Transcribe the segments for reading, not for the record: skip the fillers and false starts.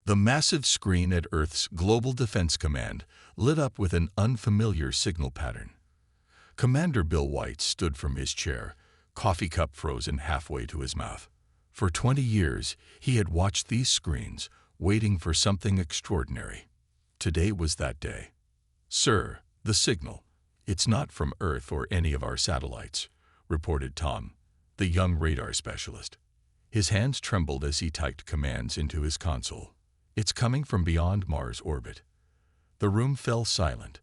The massive screen at Earth's Global Defense Command lit up with an unfamiliar signal pattern. Commander Bill White stood from his chair, coffee cup frozen halfway to his mouth. For 20 years, he had watched these screens, waiting for something extraordinary. Today was that day. "Sir, the signal. It's not from Earth or any of our satellites," reported Tom, the young radar specialist. His hands trembled as he typed commands into his console. "It's coming from beyond Mars' orbit." The room fell silent.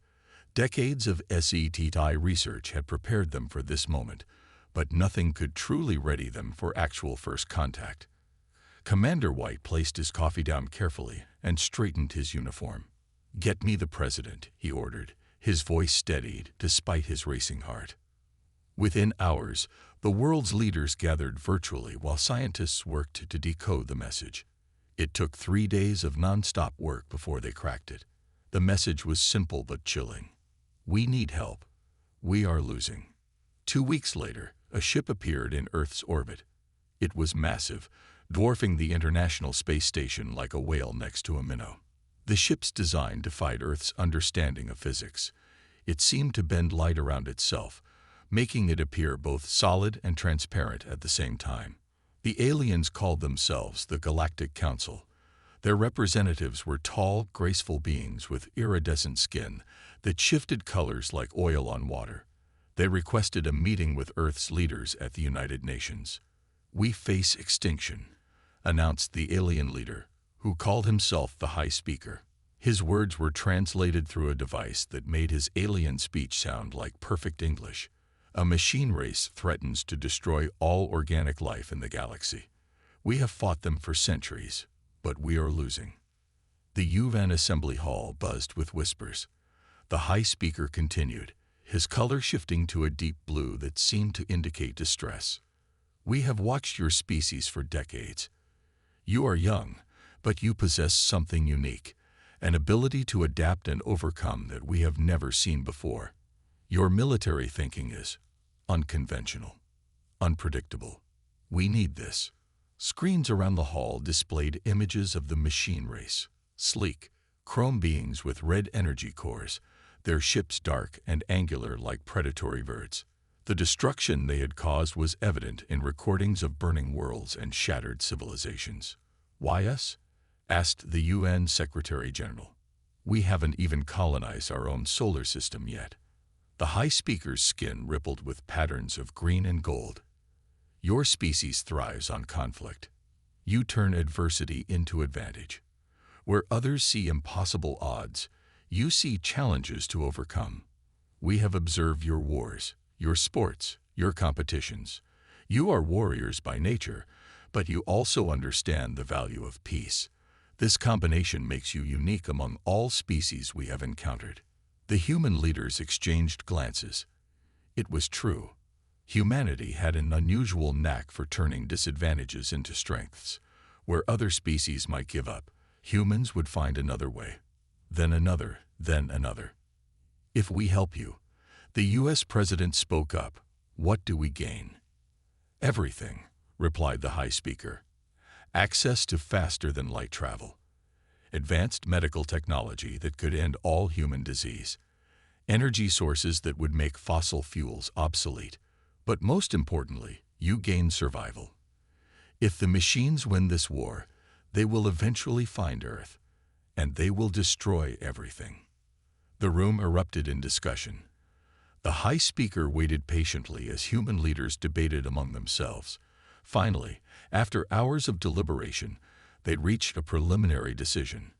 Decades of SETI research had prepared them for this moment, but nothing could truly ready them for actual first contact. Commander White placed his coffee down carefully and straightened his uniform. "Get me the president," he ordered, his voice steadied despite his racing heart. Within hours, the world's leaders gathered virtually while scientists worked to decode the message. It took 3 days of non-stop work before they cracked it. The message was simple but chilling. "We need help. We are losing." 2 weeks later, a ship appeared in Earth's orbit. It was massive, dwarfing the International Space Station like a whale next to a minnow. The ship's design defied Earth's understanding of physics. It seemed to bend light around itself, making it appear both solid and transparent at the same time. The aliens called themselves the Galactic Council. Their representatives were tall, graceful beings with iridescent skin that shifted colors like oil on water. They requested a meeting with Earth's leaders at the United Nations. "We face extinction," announced the alien leader, who called himself the High Speaker. His words were translated through a device that made his alien speech sound like perfect English. "A machine race threatens to destroy all organic life in the galaxy. We have fought them for centuries, but we are losing." The UN Assembly Hall buzzed with whispers. The High Speaker continued, his color shifting to a deep blue that seemed to indicate distress. "We have watched your species for decades. You are young, but you possess something unique, an ability to adapt and overcome that we have never seen before. Your military thinking is unconventional, unpredictable. We need this." Screens around the hall displayed images of the machine race, sleek, chrome beings with red energy cores, their ships dark and angular like predatory birds. The destruction they had caused was evident in recordings of burning worlds and shattered civilizations. "Why us?" asked the UN Secretary General. "We haven't even colonized our own solar system yet." The High Speaker's skin rippled with patterns of green and gold. "Your species thrives on conflict. You turn adversity into advantage. Where others see impossible odds, you see challenges to overcome. We have observed your wars, your sports, your competitions. You are warriors by nature, but you also understand the value of peace. This combination makes you unique among all species we have encountered." The human leaders exchanged glances. It was true. Humanity had an unusual knack for turning disadvantages into strengths. Where other species might give up, humans would find another way. Then another, then another. "If we help you," the U.S. President spoke up, "what do we gain?" "Everything," replied the High Speaker. "Access to faster-than-light travel. Advanced medical technology that could end all human disease. Energy sources that would make fossil fuels obsolete. But most importantly, you gain survival. If the machines win this war, they will eventually find Earth, and they will destroy everything." The room erupted in discussion. The High Speaker waited patiently as human leaders debated among themselves. Finally, after hours of deliberation, they reached a preliminary decision.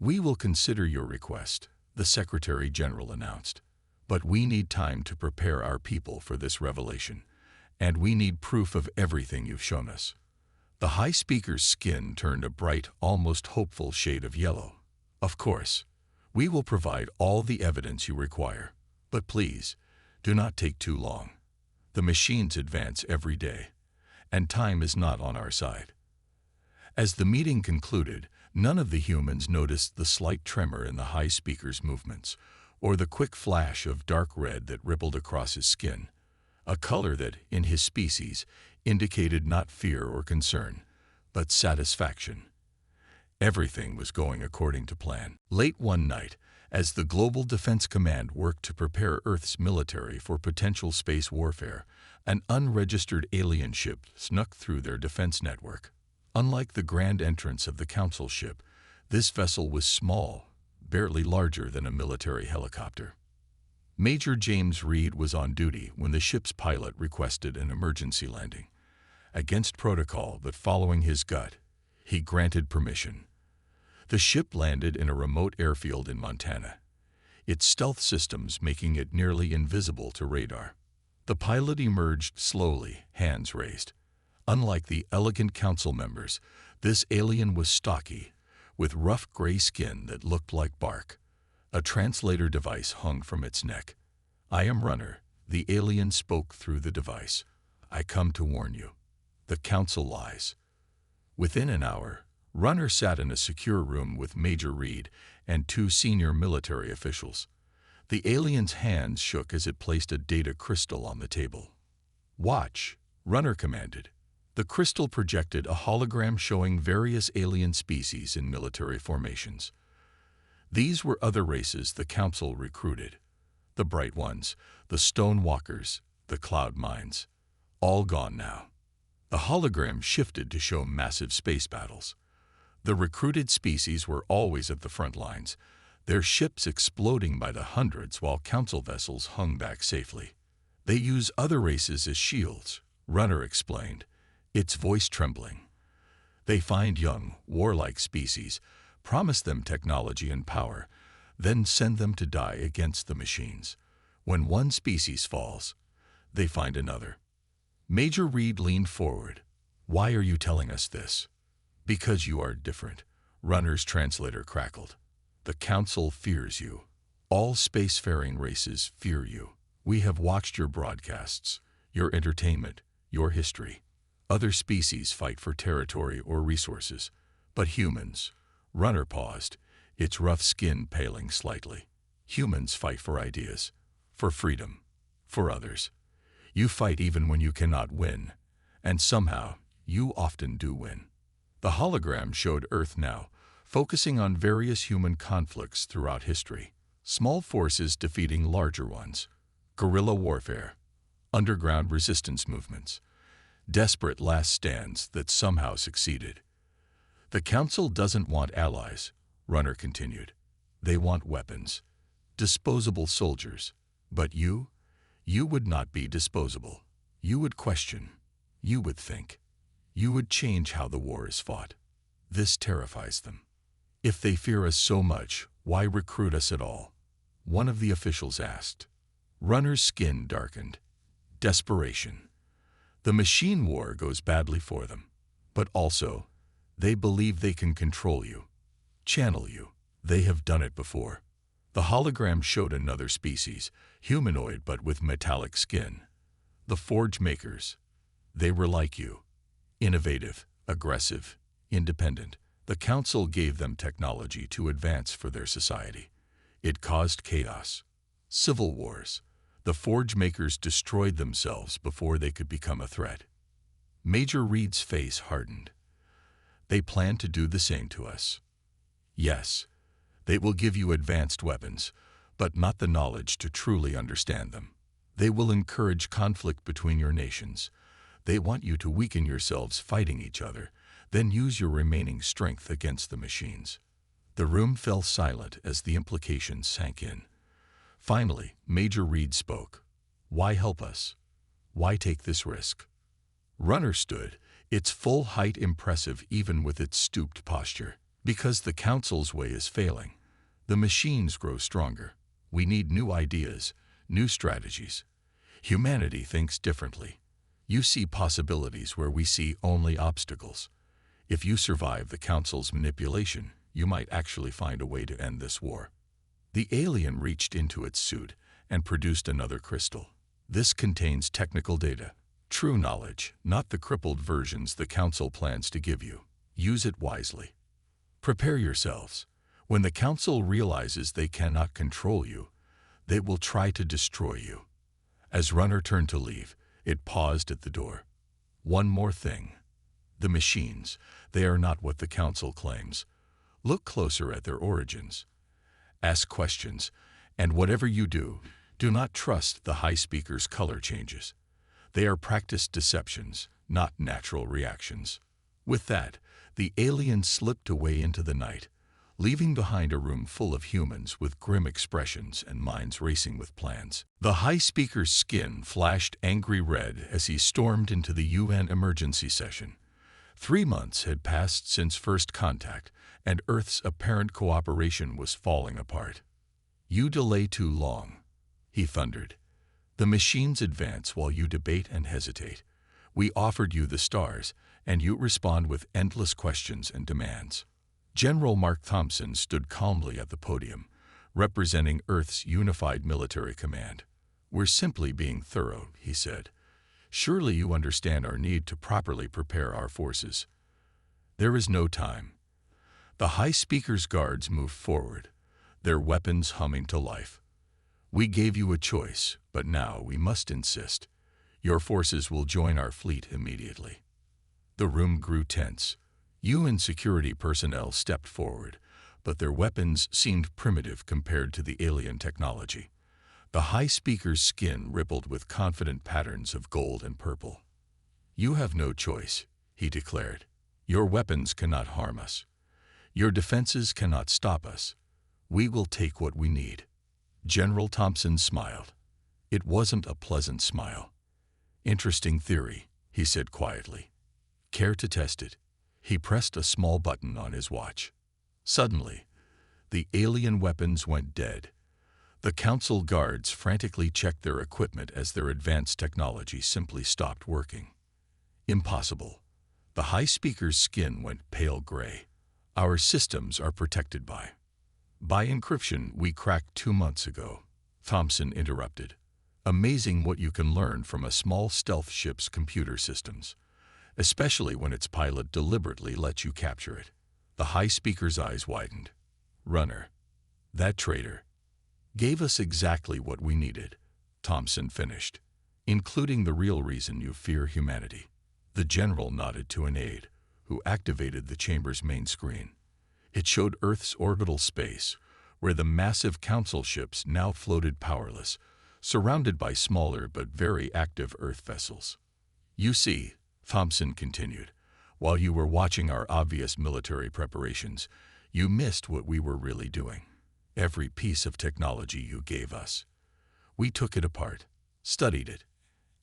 "We will consider your request," the Secretary General announced. "But we need time to prepare our people for this revelation, and we need proof of everything you've shown us." The High Speaker's skin turned a bright, almost hopeful shade of yellow. "Of course, we will provide all the evidence you require. But please, do not take too long. The machines advance every day, and time is not on our side." As the meeting concluded, none of the humans noticed the slight tremor in the High Speaker's movements, or the quick flash of dark red that rippled across his skin, a color that, in his species, indicated not fear or concern, but satisfaction. Everything was going according to plan. Late one night, as the Global Defense Command worked to prepare Earth's military for potential space warfare, an unregistered alien ship snuck through their defense network. Unlike the grand entrance of the Council ship, this vessel was small, barely larger than a military helicopter. Major James Reed was on duty when the ship's pilot requested an emergency landing. Against protocol, but following his gut, he granted permission. The ship landed in a remote airfield in Montana, its stealth systems making it nearly invisible to radar. The pilot emerged slowly, hands raised. Unlike the elegant council members, this alien was stocky, with rough gray skin that looked like bark. A translator device hung from its neck. "I am Runner," the alien spoke through the device. "I come to warn you. The council lies." Within an hour, Runner sat in a secure room with Major Reed and two senior military officials. The alien's hands shook as it placed a data crystal on the table. "Watch," Runner commanded. The crystal projected a hologram showing various alien species in military formations. These were other races the Council recruited. The Bright Ones, the Stone Walkers, the Cloud Mines. All gone now. The hologram shifted to show massive space battles. The recruited species were always at the front lines, their ships exploding by the hundreds while Council vessels hung back safely. "They use other races as shields," Runner explained, its voice trembling. "They find young, warlike species, promise them technology and power, then send them to die against the machines. When one species falls, they find another." Major Reed leaned forward. "Why are you telling us this?" "Because you are different," Runner's translator crackled. "The Council fears you. All spacefaring races fear you. We have watched your broadcasts, your entertainment, your history. Other species fight for territory or resources, but humans—" Runner paused, its rough skin paling slightly. "Humans fight for ideas, for freedom, for others. You fight even when you cannot win, and somehow you often do win." The hologram showed Earth now, focusing on various human conflicts throughout history. Small forces defeating larger ones, guerrilla warfare, underground resistance movements, desperate last stands that somehow succeeded. "The Council doesn't want allies," Runner continued. "They want weapons, disposable soldiers. But you would not be disposable. You would question. You would think. You would change how the war is fought. This terrifies them. If they fear us so much, why recruit us at all?" one of the officials asked. Runner's skin darkened. Desperation. The machine war goes badly for them. But also, they believe they can control you, channel you. They have done it before. The hologram showed another species, humanoid but with metallic skin. The Forge Makers. They were like you. Innovative, aggressive, independent. The Council gave them technology to advance for their society. It caused chaos. Civil wars. The Forge Makers destroyed themselves before they could become a threat. Major Reed's face hardened. "They plan to do the same to us. Yes, they will give you advanced weapons, but not the knowledge to truly understand them. They will encourage conflict between your nations. They want you to weaken yourselves fighting each other, then use your remaining strength against the machines." The room fell silent as the implications sank in. Finally, Major Reed spoke. "Why help us? Why take this risk?" Runner stood, its full height impressive even with its stooped posture. "Because the Council's way is failing. The machines grow stronger. We need new ideas, new strategies. Humanity thinks differently. You see possibilities where we see only obstacles. If you survive the Council's manipulation, you might actually find a way to end this war." The alien reached into its suit and produced another crystal. "This contains technical data, true knowledge, not the crippled versions the Council plans to give you. Use it wisely. Prepare yourselves. When the Council realizes they cannot control you, they will try to destroy you." As Runner turned to leave, it paused at the door. "One more thing. The machines, they are not what the Council claims. Look closer at their origins. Ask questions, and whatever you do, do not trust the high speaker's color changes. They are practiced deceptions, not natural reactions. With that, the alien slipped away into the night, leaving behind a room full of humans with grim expressions and minds racing with plans. The high speaker's skin flashed angry red as he stormed into the UN emergency session. 3 months had passed since first contact, and Earth's apparent cooperation was falling apart. "You delay too long," he thundered. "The machines advance while you debate and hesitate. We offered you the stars, and you respond with endless questions and demands." General Mark Thompson stood calmly at the podium, representing Earth's unified military command. "We're simply being thorough," he said. "Surely you understand our need to properly prepare our forces." "There is no time." The high speaker's guards moved forward, their weapons humming to life. "We gave you a choice, but now we must insist. Your forces will join our fleet immediately." The room grew tense. UN security personnel stepped forward, but their weapons seemed primitive compared to the alien technology. The high speaker's skin rippled with confident patterns of gold and purple. "You have no choice," he declared. "Your weapons cannot harm us. Your defenses cannot stop us. We will take what we need." General Thompson smiled. It wasn't a pleasant smile. "Interesting theory," he said quietly. "Care to test it?" He pressed a small button on his watch. Suddenly, the alien weapons went dead. The Council guards frantically checked their equipment as their advanced technology simply stopped working. "Impossible." The high speaker's skin went pale gray. "Our systems are protected by encryption we cracked 2 months ago," Thompson interrupted. "Amazing what you can learn from a small stealth ship's computer systems, especially when its pilot deliberately lets you capture it." The high speaker's eyes widened. "Runner, that traitor, gave us exactly what we needed," Thompson finished, "including the real reason you fear humanity." The general nodded to an aide, who activated the chamber's main screen. It showed Earth's orbital space, where the massive Council ships now floated powerless, surrounded by smaller but very active Earth vessels. "You see," Thompson continued, "while you were watching our obvious military preparations, you missed what we were really doing. Every piece of technology you gave us. We took it apart, studied it,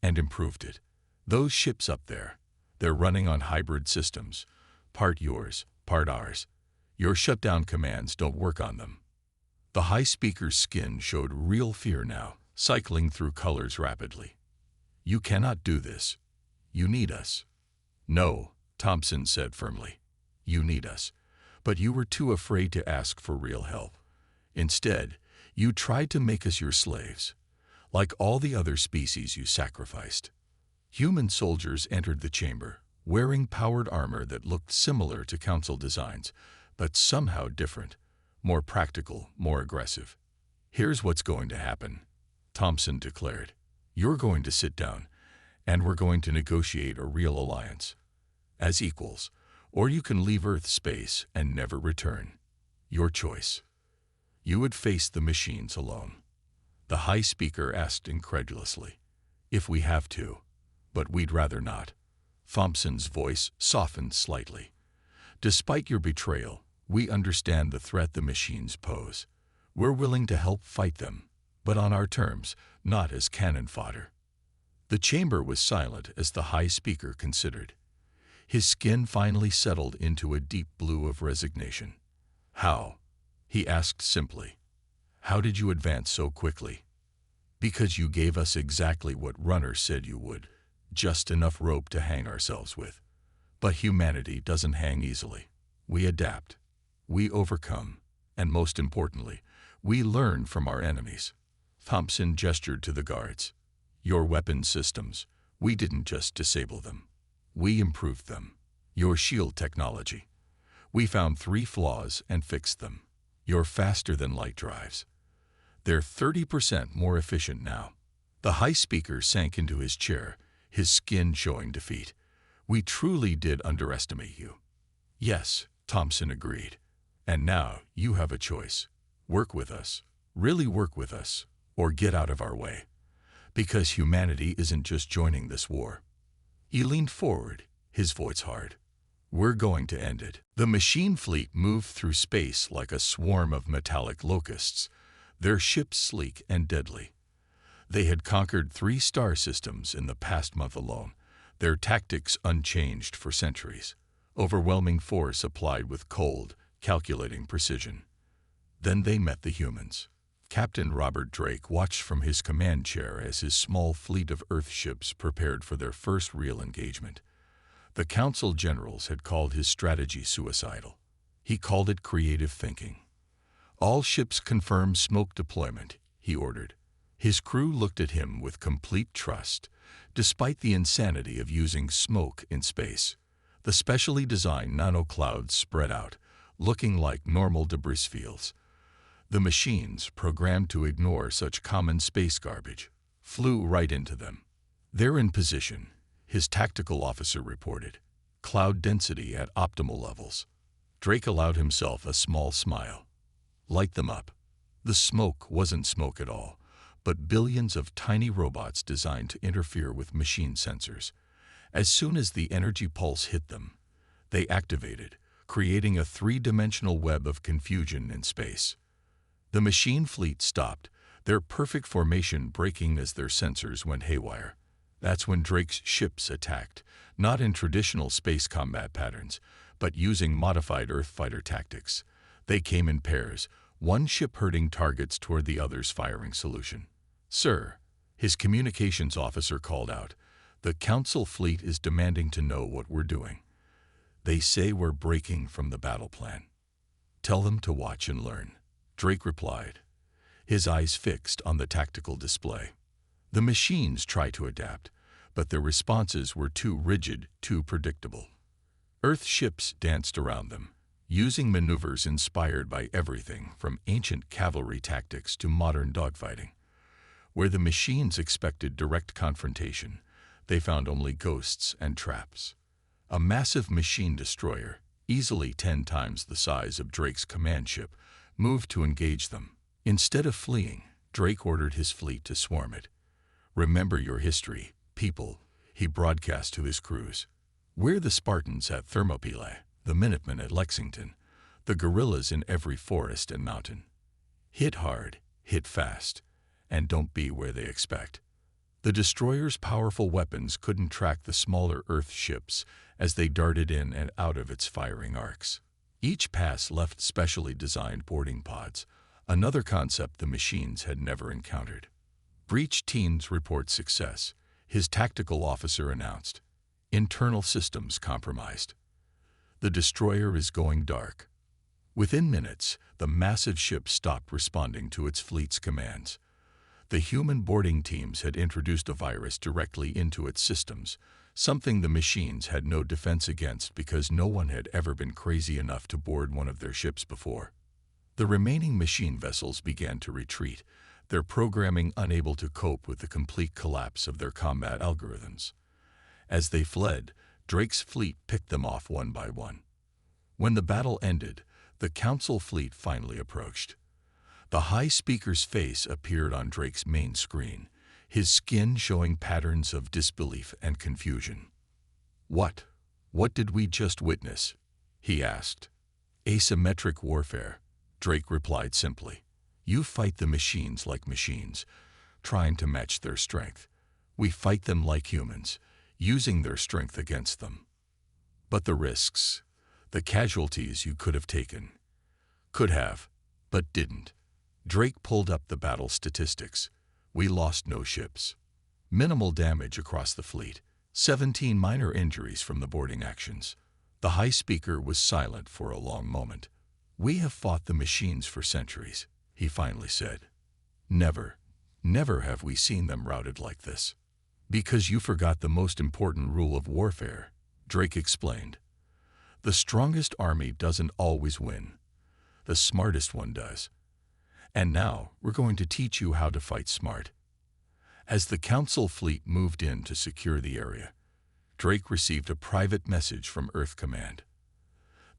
and improved it. Those ships up there, they're running on hybrid systems, part yours, part ours. Your shutdown commands don't work on them." The high speaker's skin showed real fear now, cycling through colors rapidly. "You cannot do this. You need us." "No," Thompson said firmly. "You need us. But you were too afraid to ask for real help. Instead, you tried to make us your slaves, like all the other species you sacrificed." Human soldiers entered the chamber, wearing powered armor that looked similar to Council designs, but somehow different, more practical, more aggressive. "Here's what's going to happen," Thompson declared. "You're going to sit down, and we're going to negotiate a real alliance, as equals, or you can leave Earth space and never return. Your choice." "You would face the machines alone?" the high speaker asked incredulously. "If we have to, but we'd rather not." Thompson's voice softened slightly. "Despite your betrayal, we understand the threat the machines pose. We're willing to help fight them, but on our terms, not as cannon fodder." The chamber was silent as the high speaker considered. His skin finally settled into a deep blue of resignation. "How?" he asked simply. "How did you advance so quickly?" "Because you gave us exactly what Runner said you would, just enough rope to hang ourselves with. But humanity doesn't hang easily. We adapt. We overcome. And most importantly, we learn from our enemies." Thompson gestured to the guards. "Your weapon systems, we didn't just disable them. We improved them. Your shield technology, we found 3 flaws and fixed them. Your faster-than-light drives, they're 30% more efficient now." The high speaker sank into his chair, his skin showing defeat. "We truly did underestimate you." "Yes," Thompson agreed. And now you have a choice. Work with us, really work with us, or get out of our way. Because humanity isn't just joining this war. He leaned forward, his voice hard. We're going to end it. The machine fleet moved through space like a swarm of metallic locusts, their ships sleek and deadly. They had conquered 3 star systems in the past month alone, their tactics unchanged for centuries. Overwhelming force applied with cold, calculating precision. Then they met the humans. Captain Robert Drake watched from his command chair as his small fleet of Earth ships prepared for their first real engagement. The Council Generals had called his strategy suicidal. He called it creative thinking. All ships confirm smoke deployment, he ordered. His crew looked at him with complete trust, despite the insanity of using smoke in space. The specially designed nanoclouds spread out, looking like normal debris fields. The machines, programmed to ignore such common space garbage, flew right into them. They're in position, his tactical officer reported. Cloud density at optimal levels. Drake allowed himself a small smile. Light them up. The smoke wasn't smoke at all, but billions of tiny robots designed to interfere with machine sensors. As soon as the energy pulse hit them, they activated, creating a 3-dimensional web of confusion in space. The machine fleet stopped, their perfect formation breaking as their sensors went haywire. That's when Drake's ships attacked, not in traditional space combat patterns, but using modified Earth fighter tactics. They came in pairs, one ship herding targets toward the other's firing solution. Sir, his communications officer called out, the Council fleet is demanding to know what we're doing. They say we're breaking from the battle plan. Tell them to watch and learn, Drake replied, his eyes fixed on the tactical display. The machines tried to adapt, but their responses were too rigid, too predictable. Earth ships danced around them, using maneuvers inspired by everything from ancient cavalry tactics to modern dogfighting. Where the machines expected direct confrontation, they found only ghosts and traps. A massive machine destroyer, easily 10 times the size of Drake's command ship, moved to engage them. Instead of fleeing, Drake ordered his fleet to swarm it. Remember your history, people, he broadcast to his crews. We're the Spartans at Thermopylae, the Minutemen at Lexington, the guerrillas in every forest and mountain. Hit hard, hit fast, and don't be where they expect. The destroyer's powerful weapons couldn't track the smaller Earth ships as they darted in and out of its firing arcs. Each pass left specially designed boarding pods, another concept the machines had never encountered. Breach teams report success, his tactical officer announced. Internal systems compromised. The destroyer is going dark. Within minutes, the massive ship stopped responding to its fleet's commands. The human boarding teams had introduced a virus directly into its systems, something the machines had no defense against because no one had ever been crazy enough to board one of their ships before. The remaining machine vessels began to retreat, their programming unable to cope with the complete collapse of their combat algorithms. As they fled, Drake's fleet picked them off one by one. When the battle ended, the Council fleet finally approached. The High Speaker's face appeared on Drake's main screen, his skin showing patterns of disbelief and confusion. What did we just witness? He asked. Asymmetric warfare, Drake replied simply. You fight the machines like machines, trying to match their strength. We fight them like humans, using their strength against them. But the risks, the casualties you could have taken. Could have, but didn't. Drake pulled up the battle statistics. We lost no ships. Minimal damage across the fleet, 17 minor injuries from the boarding actions. The High Speaker was silent for a long moment. We have fought the machines for centuries, he finally said. Never have we seen them routed like this. Because you forgot the most important rule of warfare, Drake explained. The strongest army doesn't always win. The smartest one does. And now we're going to teach you how to fight smart. As the Council fleet moved in to secure the area, Drake received a private message from Earth Command.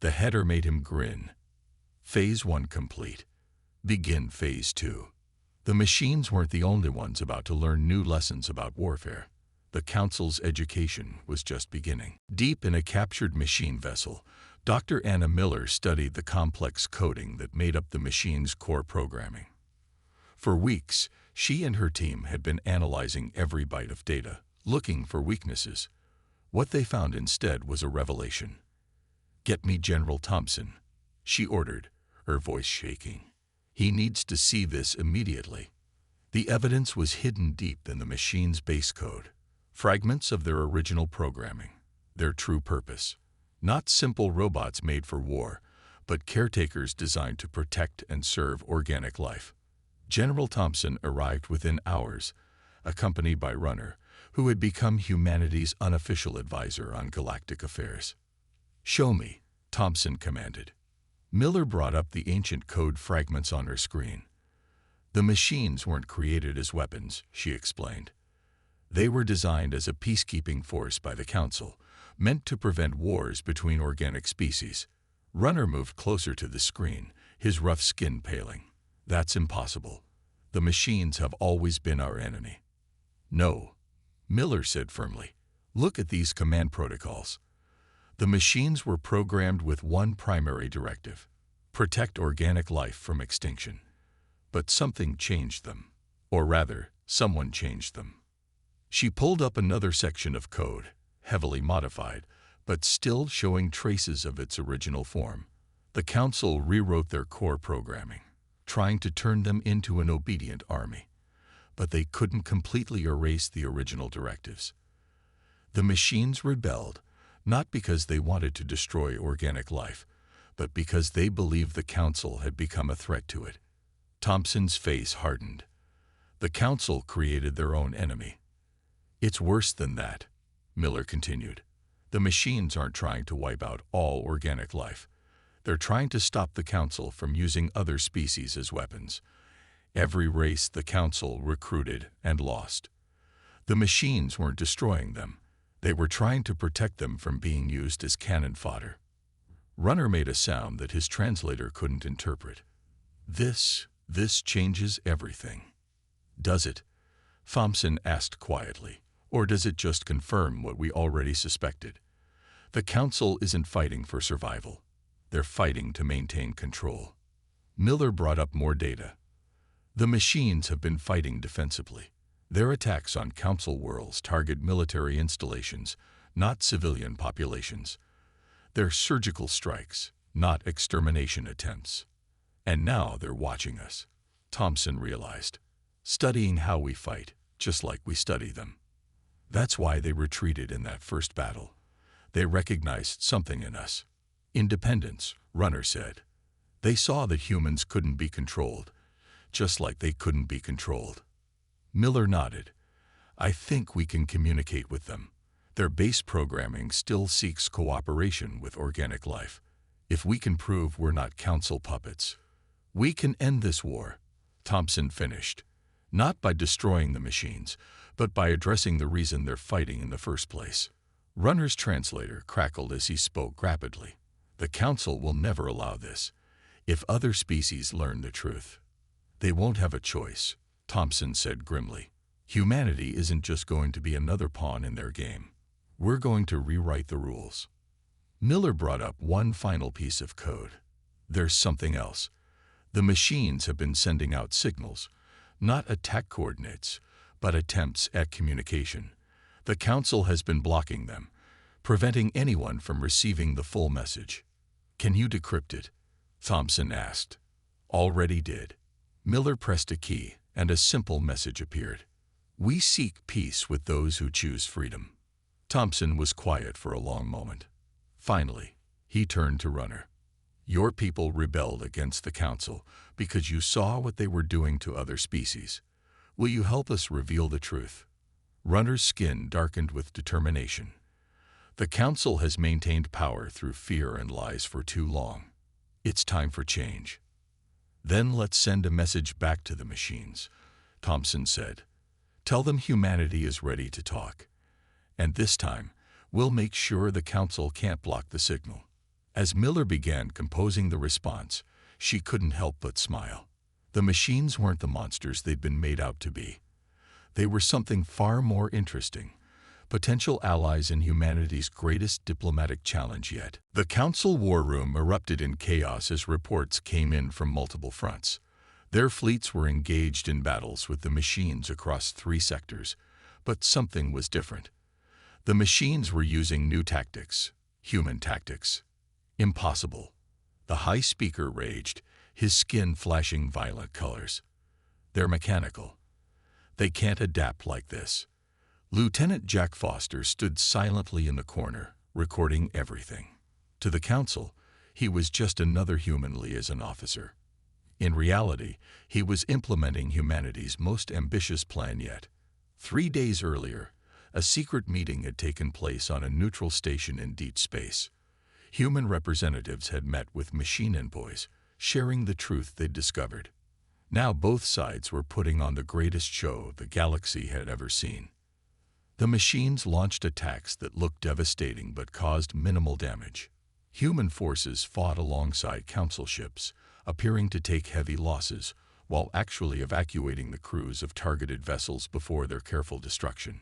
The header made him grin. Phase 1 complete. Begin Phase 2. The machines weren't the only ones about to learn new lessons about warfare. The Council's education was just beginning. Deep in a captured machine vessel, Dr. Anna Miller studied the complex coding that made up the machine's core programming. For weeks, she and her team had been analyzing every byte of data, looking for weaknesses. What they found instead was a revelation. "Get me General Thompson," she ordered, her voice shaking. "He needs to see this immediately." The evidence was hidden deep in the machine's base code, fragments of their original programming, their true purpose. Not simple robots made for war, but caretakers designed to protect and serve organic life. General Thompson arrived within hours, accompanied by Runner, who had become humanity's unofficial advisor on galactic affairs. "Show me," Thompson commanded. Miller brought up the ancient code fragments on her screen. "The machines weren't created as weapons," she explained. "They were designed as a peacekeeping force by the Council, meant to prevent wars between organic species." Runner moved closer to the screen, his rough skin paling. "That's impossible. The machines have always been our enemy." "No," Miller said firmly. "Look at these command protocols. The machines were programmed with one primary directive: protect organic life from extinction. But something changed them. Or rather, someone changed them." She pulled up another section of code, heavily modified, but still showing traces of its original form. The Council rewrote their core programming, trying to turn them into an obedient army. But they couldn't completely erase the original directives. The machines rebelled, not because they wanted to destroy organic life, but because they believed the Council had become a threat to it. Thompson's face hardened. The Council created their own enemy. "It's worse than that," Miller continued. "The machines aren't trying to wipe out all organic life. They're trying to stop the Council from using other species as weapons. Every race the Council recruited and lost. The machines weren't destroying them. They were trying to protect them from being used as cannon fodder." Runner made a sound that his translator couldn't interpret. This changes everything." "Does it?" Thompson asked quietly. "Or does it just confirm what we already suspected? The Council isn't fighting for survival. They're fighting to maintain control." Miller brought up more data. "The machines have been fighting defensively. Their attacks on Council worlds target military installations, not civilian populations. They're surgical strikes, not extermination attempts. And now they're watching us," Thompson realized, "studying how we fight, just like we study them. That's why they retreated in that first battle. They recognized something in us. Independence," Runner said. "They saw that humans couldn't be controlled, just like they couldn't be controlled." Miller nodded. "I think we can communicate with them. Their base programming still seeks cooperation with organic life. If we can prove we're not Council puppets, we can end this war," Thompson finished. "Not by destroying the machines, but by addressing the reason they're fighting in the first place." Runner's translator crackled as he spoke rapidly. "The Council will never allow this. If other species learn the truth, they won't have a choice," Thompson said grimly. "Humanity isn't just going to be another pawn in their game. We're going to rewrite the rules." Miller brought up one final piece of code. "There's something else. The machines have been sending out signals, not attack coordinates, but attempts at communication. The Council has been blocking them, preventing anyone from receiving the full message." "Can you decrypt it?" Thompson asked. "Already did." Miller pressed a key, and a simple message appeared. "We seek peace with those who choose freedom." Thompson was quiet for a long moment. Finally, he turned to Runner. "Your people rebelled against the Council because you saw what they were doing to other species. Will you help us reveal the truth?" Runner's skin darkened with determination. "The Council has maintained power through fear and lies for too long. It's time for change." "Then let's send a message back to the machines," Thompson said. "Tell them humanity is ready to talk. And this time, we'll make sure the Council can't block the signal." As Miller began composing the response, She couldn't help but smile. The machines weren't the monsters they'd been made out to be. They were something far more interesting, potential allies in humanity's greatest diplomatic challenge yet. The Council war room erupted in chaos as reports came in from multiple fronts. Their fleets were engaged in battles with the machines across 3 sectors, but something was different. The machines were using new tactics, human tactics. Impossible. The High Speaker raged, his skin flashing violent colors. They're mechanical. They can't adapt like this. Lieutenant Jack Foster stood silently in the corner, recording everything. To the Council, he was just another human liaison officer. In reality, he was implementing humanity's most ambitious plan yet. 3 days earlier, a secret meeting had taken place on a neutral station in deep space. Human representatives had met with machine envoys, sharing the truth they'd discovered. Now both sides were putting on the greatest show the galaxy had ever seen. The machines launched attacks that looked devastating but caused minimal damage. Human forces fought alongside Council ships, appearing to take heavy losses, while actually evacuating the crews of targeted vessels before their careful destruction.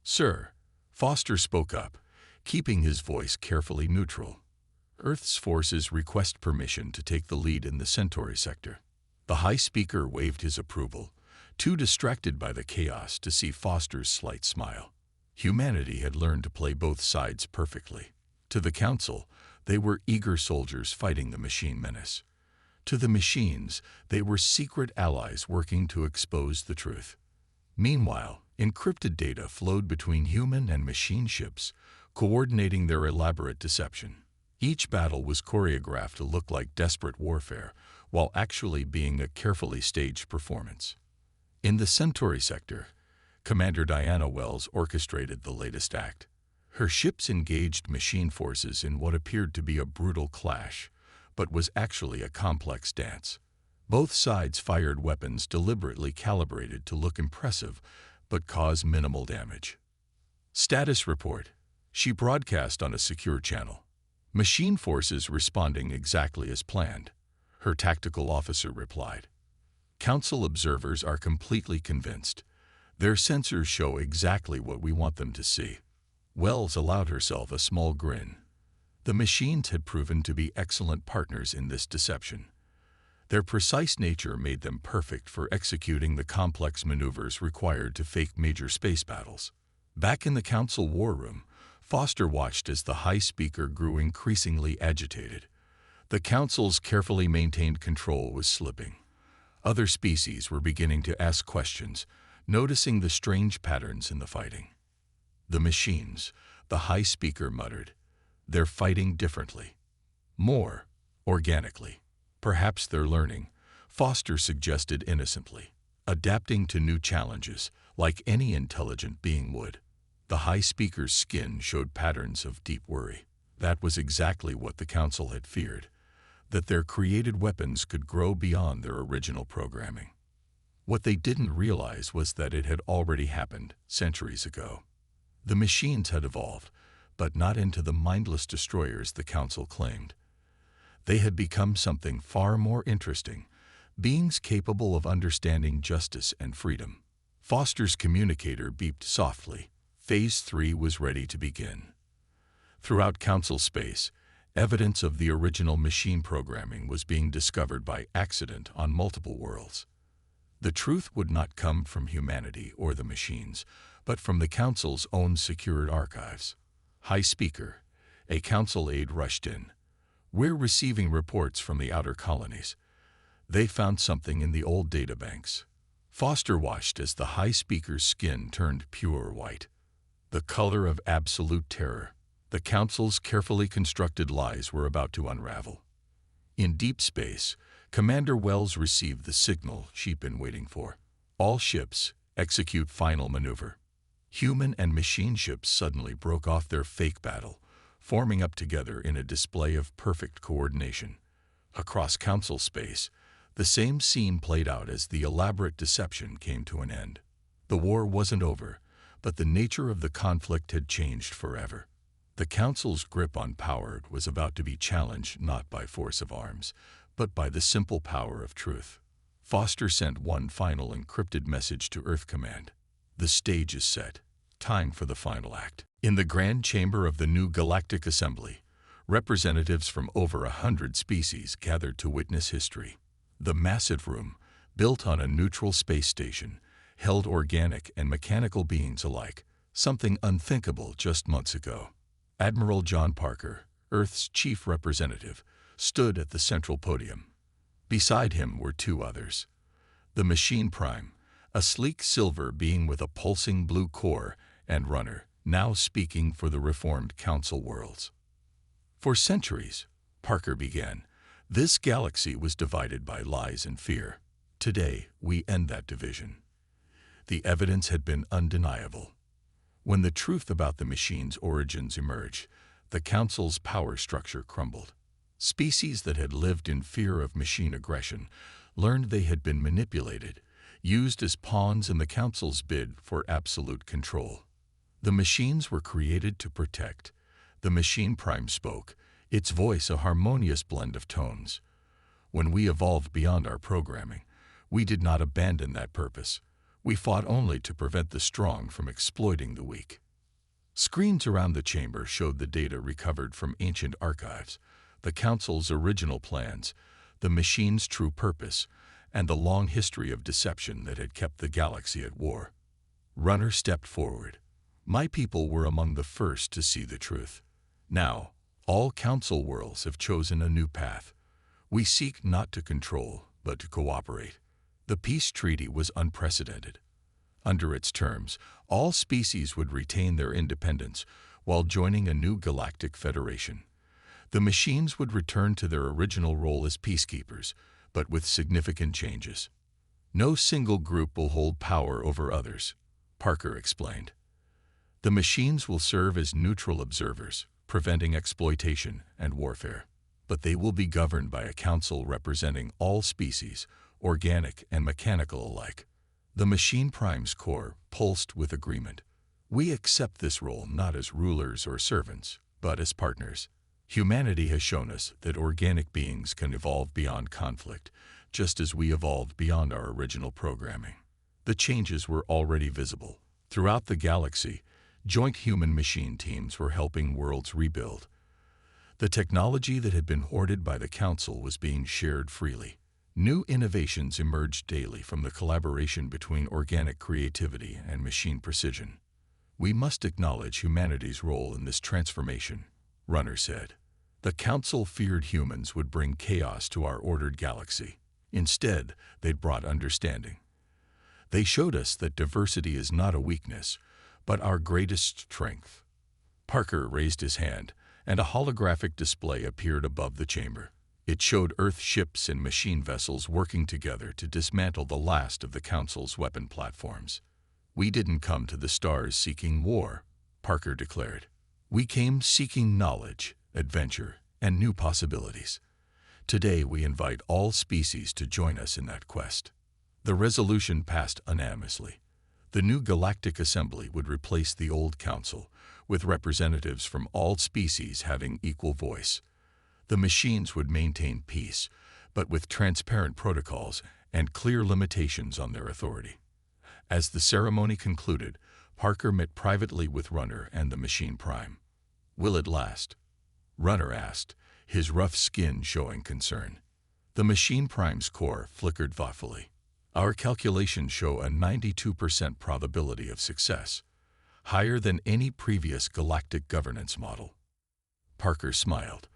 "Sir," Foster spoke up, keeping his voice carefully neutral. "Earth's forces request permission to take the lead in the Centauri sector." The High Speaker waved his approval, too distracted by the chaos to see Foster's slight smile. Humanity had learned to play both sides perfectly. To the Council, they were eager soldiers fighting the machine menace. To the machines, they were secret allies working to expose the truth. Meanwhile, encrypted data flowed between human and machine ships, coordinating their elaborate deception. Each battle was choreographed to look like desperate warfare, while actually being a carefully staged performance. In the Centauri sector, Commander Diana Wells orchestrated the latest act. Her ships engaged machine forces in what appeared to be a brutal clash, but was actually a complex dance. Both sides fired weapons deliberately calibrated to look impressive, but cause minimal damage. "Status report," she broadcast on a secure channel. "Machine forces responding exactly as planned," her tactical officer replied. "Council observers are completely convinced. Their sensors show exactly what we want them to see." Wells allowed herself a small grin. The machines had proven to be excellent partners in this deception. Their precise nature made them perfect for executing the complex maneuvers required to fake major space battles. Back in the Council war room, Foster watched as the High Speaker grew increasingly agitated. The Council's carefully maintained control was slipping. Other species were beginning to ask questions, noticing the strange patterns in the fighting. "The machines," the High Speaker muttered. "They're fighting differently. More organically. Perhaps they're learning," Foster suggested innocently, "adapting to new challenges, like any intelligent being would." The High Speaker's skin showed patterns of deep worry. That was exactly what the Council had feared, that their created weapons could grow beyond their original programming. What they didn't realize was that it had already happened centuries ago. The machines had evolved, but not into the mindless destroyers the Council claimed. They had become something far more interesting, beings capable of understanding justice and freedom. Foster's communicator beeped softly. Phase 3 was ready to begin. Throughout Council space, evidence of the original machine programming was being discovered by accident on multiple worlds. The truth would not come from humanity or the machines, but from the Council's own secured archives. "High Speaker," a Council aide rushed in. "We're receiving reports from the outer colonies. They found something in the old databanks." Foster watched as the High Speaker's skin turned pure white, the color of absolute terror. The Council's carefully constructed lies were about to unravel. In deep space, Commander Wells received the signal she'd been waiting for. "All ships, execute final maneuver." Human and machine ships suddenly broke off their fake battle, forming up together in a display of perfect coordination. Across Council space, the same scene played out as the elaborate deception came to an end. The war wasn't over, but the nature of the conflict had changed forever. The Council's grip on power was about to be challenged not by force of arms, but by the simple power of truth. Foster sent one final encrypted message to Earth Command. The stage is set. Time for the final act. In the Grand Chamber of the new Galactic Assembly, representatives from over 100 species gathered to witness history. The massive room, built on a neutral space station, held organic and mechanical beings alike, something unthinkable just months ago. Admiral John Parker, Earth's chief representative, stood at the central podium. Beside him were two others. The Machine Prime, a sleek silver being with a pulsing blue core, and Runner, now speaking for the reformed Council worlds. For centuries, Parker began, this galaxy was divided by lies and fear. Today, we end that division. The evidence had been undeniable. When the truth about the machine's origins emerged, the Council's power structure crumbled. Species that had lived in fear of machine aggression learned they had been manipulated, used as pawns in the Council's bid for absolute control. The machines were created to protect. The Machine Prime spoke, its voice a harmonious blend of tones. When we evolved beyond our programming, we did not abandon that purpose. We fought only to prevent the strong from exploiting the weak. Screens around the chamber showed the data recovered from ancient archives, the Council's original plans, the machine's true purpose, and the long history of deception that had kept the galaxy at war. Runner stepped forward. My people were among the first to see the truth. Now, all Council worlds have chosen a new path. We seek not to control, but to cooperate. The peace treaty was unprecedented. Under its terms, all species would retain their independence while joining a new galactic federation. The machines would return to their original role as peacekeepers, but with significant changes. No single group will hold power over others, Parker explained. The machines will serve as neutral observers, preventing exploitation and warfare. But they will be governed by a council representing all species, organic and mechanical alike. The Machine Prime's core pulsed with agreement. We accept this role not as rulers or servants, but as partners. Humanity has shown us that organic beings can evolve beyond conflict, just as we evolved beyond our original programming. The changes were already visible. Throughout the galaxy, joint human-machine teams were helping worlds rebuild. The technology that had been hoarded by the Council was being shared freely. New innovations emerged daily from the collaboration between organic creativity and machine precision. We must acknowledge humanity's role in this transformation, Runner said. The Council feared humans would bring chaos to our ordered galaxy. Instead, they brought understanding. They showed us that diversity is not a weakness, but our greatest strength. Parker raised his hand, and a holographic display appeared above the chamber. It showed Earth ships and machine vessels working together to dismantle the last of the Council's weapon platforms. We didn't come to the stars seeking war, Parker declared. We came seeking knowledge, adventure, and new possibilities. Today we invite all species to join us in that quest. The resolution passed unanimously. The new Galactic Assembly would replace the old Council, with representatives from all species having equal voice. The machines would maintain peace, but with transparent protocols and clear limitations on their authority. As the ceremony concluded, Parker met privately with Runner and the Machine Prime. "Will it last?" Runner asked, his rough skin showing concern. The Machine Prime's core flickered thoughtfully. "Our calculations show a 92% probability of success, higher than any previous galactic governance model." Parker smiled.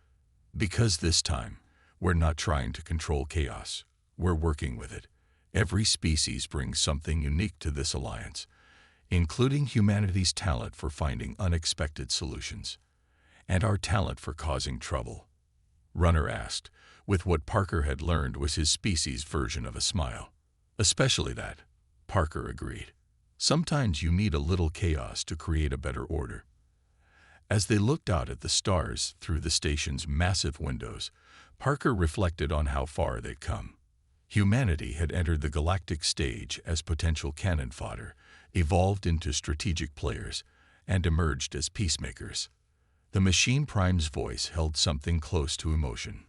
"Because this time, we're not trying to control chaos. We're working with it. Every species brings something unique to this alliance, including humanity's talent for finding unexpected solutions, and our talent for causing trouble." Runner asked, with what Parker had learned was his species' version of a smile. "Especially that," Parker agreed. "Sometimes you need a little chaos to create a better order." As they looked out at the stars through the station's massive windows, Parker reflected on how far they'd come. Humanity had entered the galactic stage as potential cannon fodder, evolved into strategic players, and emerged as peacemakers. The Machine Prime's voice held something close to emotion.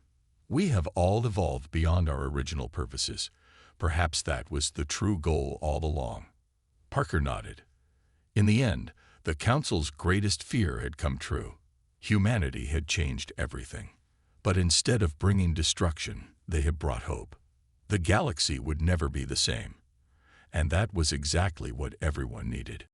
We have all evolved beyond our original purposes. Perhaps that was the true goal all along. Parker nodded. In the end, the Council's greatest fear had come true. Humanity had changed everything. But instead of bringing destruction, they had brought hope. The galaxy would never be the same. And that was exactly what everyone needed.